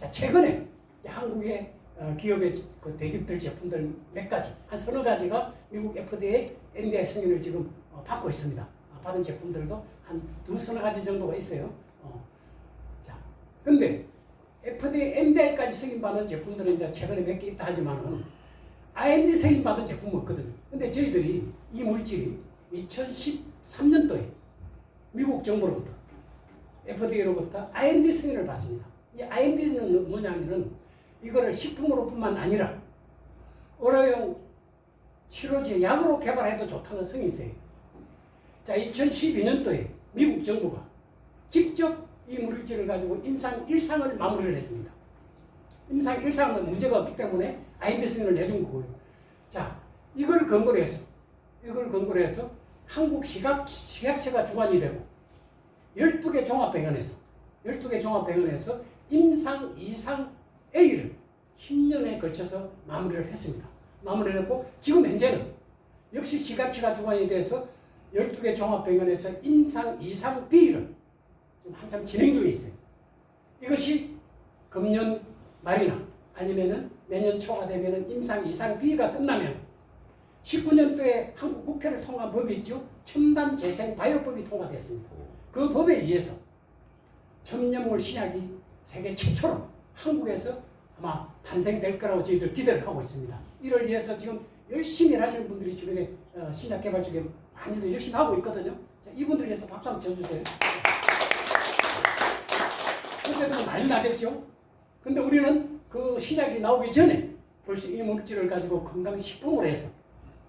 자, 최근에 한국의 기업의 그 대기업들 제품들 몇 가지, 한 서너 가지가 미국 FDA, NDA 승인을 지금 받고 있습니다. 받은 제품들도 한 두서너 가지 정도가 있어요. 자, 근데 FDA, NDA까지 승인받은 제품들은 이제 최근에 몇 개 있다 하지만은 IND 승인받은 제품은 없거든요. 근데 저희들이 이 물질이 2013년도에 미국 정부로부터 FDA로부터 IND 승인을 받습니다. 이제 IND는 뭐냐면은 이거를 식품으로뿐만 아니라 의료용 치료제 약으로 개발해도 좋다는 성이 있어요. 자, 2012년도에 미국 정부가 직접 이 물질을 가지고 임상 1상을 마무리를 해줍니다. 임상 1상은 문제가 없기 때문에 IND 승인을 내준 거고요. 자, 이걸 근거로 해서 한국 식약처가 주관이 되고 12개 종합병원에서 임상 2상 A를 10년에 걸쳐서 마무리를 했습니다. 마무리를 했고 지금 현재는 역시 식약처가 주관이 돼서 12개 종합병원에서 임상 2상 B를 지금 한참 진행 중에 있어요. 이것이 금년 말이나 아니면은 내년 초가 되면은 임상 2상 B가 끝나면 19년도에 한국 국회를 통과한 법이 있죠. 첨단 재생 바이오법이 통과됐습니다. 그 법에 의해서 첨염물 신약이 세계 최초로 한국에서 아마 탄생될 거라고 저희들 기대를 하고 있습니다. 이를 위해서 지금 열심히 하시는 분들이 주변에 신약 개발 쪽에 많이들 열심히 하고 있거든요. 자, 이분들 위해서 박수 한번 쳐주세요. 그때도 많이 나겠죠. 근데 우리는 그 신약이 나오기 전에 벌써 이 물질을 가지고 건강식품을 해서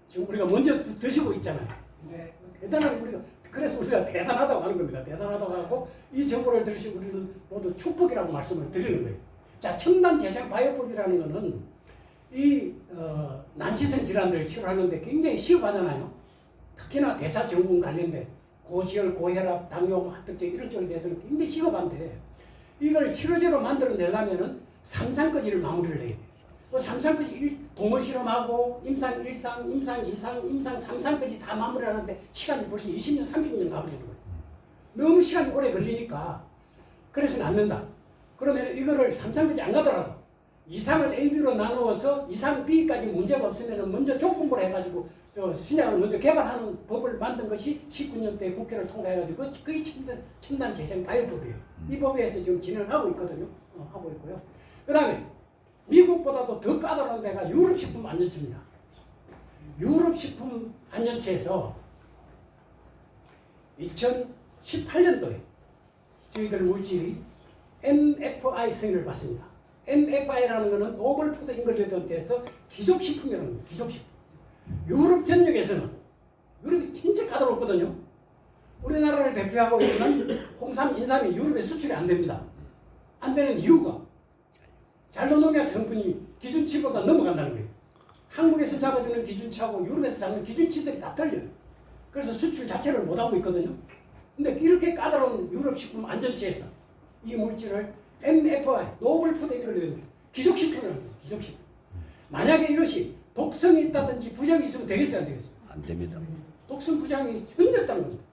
지금 우리가 먼저 드시고 있잖아요. 네, 대단한 그래서 우리가 대단하다고 하는 겁니다. 대단하다고 하고 이 정보를 들으시고 우리는 모두 축복이라고 말씀을 드리는 거예요. 자, 첨단 재생 바이오법이라는 거는 이 난치성 질환들을 치료하는데 굉장히 시급하잖아요. 특히나 대사증후군 관련된 고지혈, 고혈압, 당뇨, 합병증 이런 쪽에 대해서는 굉장히 시급한데 이걸 치료제로 만들어내려면은 3상까지를 마무리를 해야 돼요. 그 3상까지 동물 실험하고 임상 1상, 임상 2상, 임상 3상까지 다 마무리하는데 시간이 벌써 20년, 30년 가버리는 거예요. 너무 시간이 오래 걸리니까 그래서는 안 된다. 그러면 이거를 3상까지 안 가더라도 2상을 A, B로 나누어서 2상 B까지 문제가 없으면 먼저 조건부로 해가지고 신약을 먼저 개발하는 법을 만든 것이 19년도에 국회를 통과해가지고 그게 첨단 재생 바이오법이에요. 이 법에서 지금 진행을 하고 있거든요. 하고 있고요. 그 다음에 미국보다도 더 까다로운 데가 유럽식품안전처입니다. 유럽식품안전처에서 2018년도에 저희들 물질이 NFI 승인을 받습니다. NFI라는 것은 노벨 푸드 인그리디언트에서 기속식품이라는 거예요. 기속식품. 유럽 전역에서는 유럽이 진짜 까다롭거든요. 우리나라를 대표하고 있는 홍삼, 인삼이 유럽에 수출이 안 됩니다. 안 되는 이유가 잔류농약 성분이 기준치보다 넘어간다는 거예요. 한국에서 잡아주는 기준치하고 유럽에서 잡는 기준치들이 다 틀려요. 그래서 수출 자체를 못하고 있거든요. 근데 이렇게 까다로운 유럽식품 안전처에서 이 물질을 NFI, 노벨 푸드 인그리디언트, 기속식품이라는 거예요. 기속식품. 만약에 이것이 독성이 있다든지 부작용이 있으면 되겠어요, 안 되겠어요? 안 됩니다. 독성 부작용이 전혀 없다는 겁니다.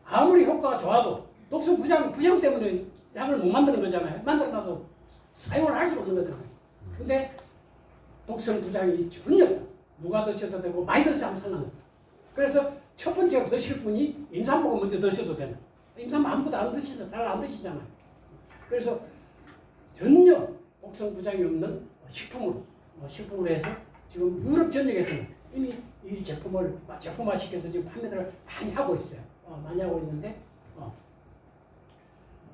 아무리 효과가 좋아도 독성 부작용 때문에 약을 못 만드는 거잖아요. 만들어놔서 사용을 할 수가 없는 거잖아요. 근데 독성 부작용이 전혀 없다. 누가 드셔도 되고 많이 드셔도 아무 상관없다. 그래서 첫 번째로 드실 분이 임산부가 먼저 드셔도 된다. 임산부 아무것도 안 드시죠. 잘 안 드시잖아요. 그래서 전혀 독성 부작용이 없는 식품으로 해서 지금 유럽 전역에서는 이미 이 제품을 제품화시켜서 지금 판매를 많이 하고 있어요. 많이 하고 있는데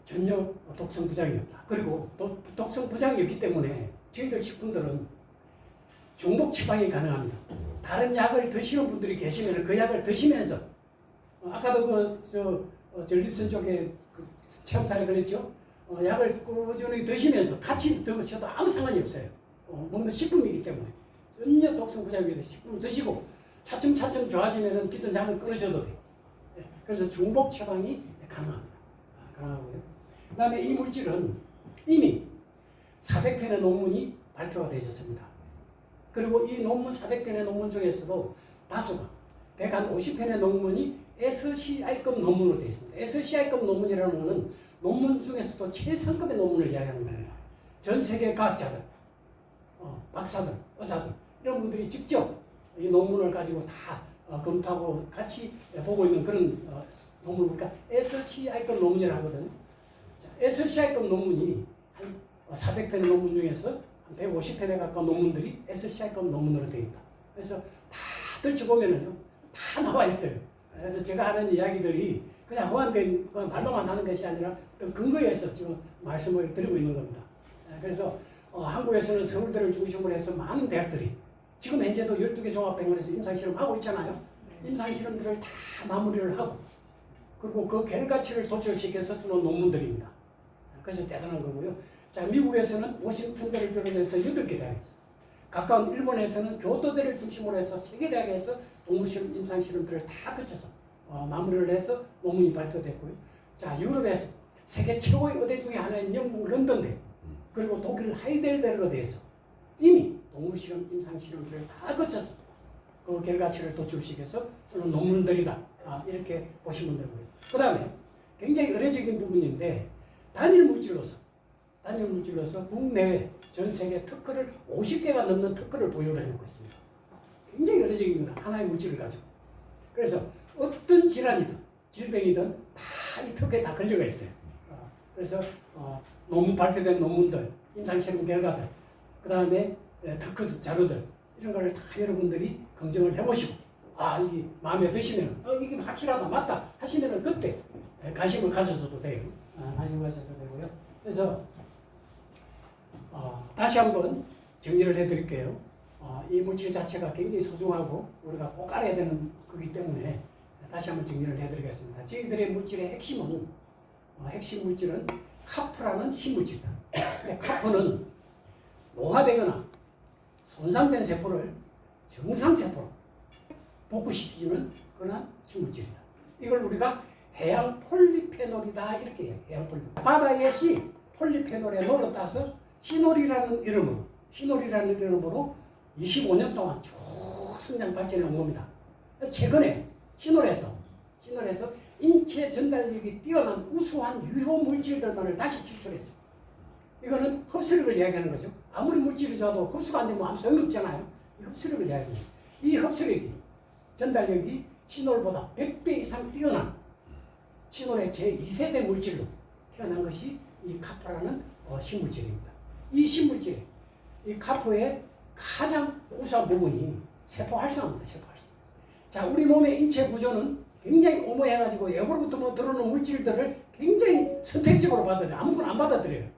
전혀 독성 부작용이 없다. 그리고 독성 부작용이 없기 때문에 저희들 식품들은 중복 처방이 가능합니다. 다른 약을 드시는 분들이 계시면 그 약을 드시면서 아까도 전립선 쪽에 그 체험 사례 그랬죠. 약을 꾸준히 드시면서 같이 드셔도 아무 상관이 없어요. 먹는 식품이기 때문에 전혀 독성 부작용이 없는 식품을 드시고 차츰차츰 좋아지면은 기존 약을 끊으셔도 돼요. 그래서 중복 처방이 가능합니다. 가능하고요. 그 다음에 이 물질은 이미 400편의 논문이 발표가 되셨습니다. 그리고 이 논문 400편의 논문 중에서도 다수가 150편의 논문이 SCI급 논문으로 되어 있습니다. SCI급 논문이라는 것은 논문 중에서도 최상급의 논문을 이야기하는 거예요. 전 세계 과학자들, 박사들, 의사들 이런 분들이 직접 이 논문을 가지고 다 검토하고 같이 보고 있는 그런 논문을 그러니까 SCI급 논문이라고 하거든요. SCI급 논문이 한 400편의 논문 중에서 한 150편에 가까운 논문들이 SCI급 논문으로 되어 있다. 그래서 다 들춰보면은요, 다 나와 있어요. 그래서 제가 하는 이야기들이 그냥 호환된 말로만 하는 것이 아니라 또 근거에 있어 지금 말씀을 드리고 있는 겁니다. 그래서 한국에서는 서울대를 중심으로 해서 많은 대학들이 지금 현재도 12개 종합병원에서 임상실험하고 있잖아요. 임상실험들을 다 마무리를 하고 그리고 그 결과치를 도출시켜서 쓰는 논문들입니다. 그래서 대단한 거고요. 자, 미국에서는 워싱턴대를 비롯해서 8개 대학이 있어요. 가까운 일본에서는 교토대를 중심으로 해서 3개 대학에서 동물실험, 임상실험들을 다 거쳐서 마무리를 해서 논문이 발표됐고요. 자, 유럽에서 세계 최고의 의대 중에 하나인 영국 런던대 그리고 독일 하이델베르그대에서 이미 동물실험, 임상실험들을 다 거쳐서 그 결과치를 도출시켜서 쓰는 논문들이다. 이렇게 보시면 되고요. 그 다음에 굉장히 의례적인 부분인데 단일 물질로서 국내외 전 세계 특허를 50개가 넘는 특허를 보유를 해놓고 있습니다. 굉장히 의례적인 겁니다. 하나의 물질을 가지고. 그래서 어떤 질환이든 질병이든 다 이 특허에 다 걸려가 있어요. 그래서 논문 발표된 논문들, 임상실험 결과들, 그 다음에 특허 자료들 이런 걸 다 여러분들이 검증을 해보시고 이게 마음에 드시면 이게 확실하다 맞다 하시면은 그때 관심을 가져서도 돼요. 관심을 가져서도 되고요. 그래서 다시 한번 정리를 해드릴게요. 이 물질 자체가 굉장히 소중하고 우리가 꼭 알아야 되는 거기 때문에 다시 한번 정리를 해드리겠습니다. 저희들의 물질의 핵심 물질은 카프라는 신물질이다. 근데 카프는 노화되거나 손상된 세포를 정상세포로 복구시키는 그런 신물질이다. 이걸 우리가 해양 폴리페놀이다 이렇게 해요. 해양 폴리페놀. 바다의 씨 폴리페놀에 노를 따서 시놀이라는 이름으로 25년 동안 쭉 성장 발전해 온 겁니다. 최근에 시놀에서 인체 전달력이 뛰어난 우수한 유효 물질들만을 다시 추출했어. 이거는 흡수력을 이야기하는 거죠. 아무리 물질이 좋아도 흡수가 안 되면 아무 소용없잖아요. 흡수력을 이야기해요. 이 흡수력이 전달력이 시놀보다 100배 이상 뛰어난 시놀의 제2세대 물질로 태어난 것이 이 카프라는 신물질입니다. 이 신물질, 이 카프의 가장 우수한 부분이 세포 활성화입니다. 세포 활성화. 자, 우리 몸의 인체 구조는 굉장히 오묘해가지고 외부로부터 들어오는 물질들을 굉장히 선택적으로 받아들여요. 아무거나 안 받아들여요.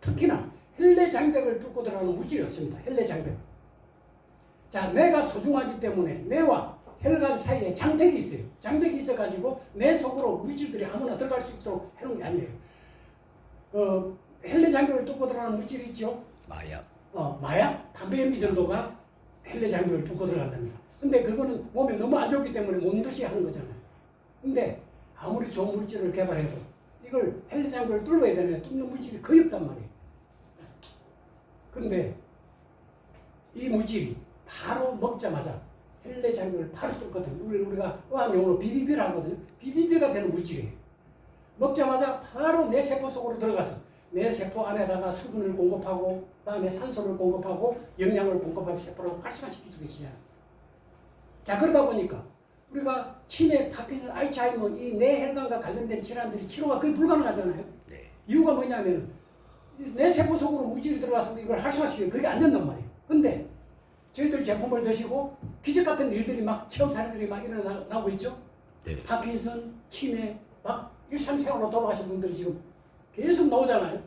특히나 헬레 장벽을 뚫고 들어가는 물질이 없습니다. 헬레 장벽. 자, 뇌가 소중하기 때문에 뇌와 혈관 사이에 장벽이 있어요. 장벽이 있어가지고 뇌 속으로 물질들이 아무나 들어갈 수 있도록 해놓은 게 아니에요. 헬레 장벽을 뚫고 들어가는 물질이 있죠. 마약. 마약, 담배 연기 정도가 헬레 장벽을 뚫고 들어간답니다. 근데 그거는 몸에 너무 안 좋기 때문에 못 드시 하는 거잖아요. 근데 아무리 좋은 물질을 개발해도 이걸 헬레 장벽을 뚫어야 되는데 뚫는 물질이 거의 없단 말이에요. 그런데 이 물질이 바로 먹자마자 헬레 장벽을 바로 뚫거든요. 우리가 의학용어로 비비비라고 하거든요. 비비비가 되는 물질이에요. 먹자마자 바로 내 세포 속으로 들어가서 내 세포 안에다가 수분을 공급하고 그다음에 산소를 공급하고 영양을 공급하고 세포를 활성화시키기 시작해요. 자, 그러다 보니까 우리가 치매, 파킨슨, 알츠하이머 이 뇌혈관과 관련된 질환들이 치료가 거의 불가능하잖아요. 네. 이유가 뭐냐면 내 세포 속으로 물질이 들어가서 이걸 활성화시키면 그게 안 된단 말이에요. 근데 저희들 제품을 드시고 기적 같은 일들이 막 체험 사례들이 막 일어나고 있죠. 네. 파킨슨, 치매 막 일상생활로 돌아가신 분들이 지금 계속 나오잖아요.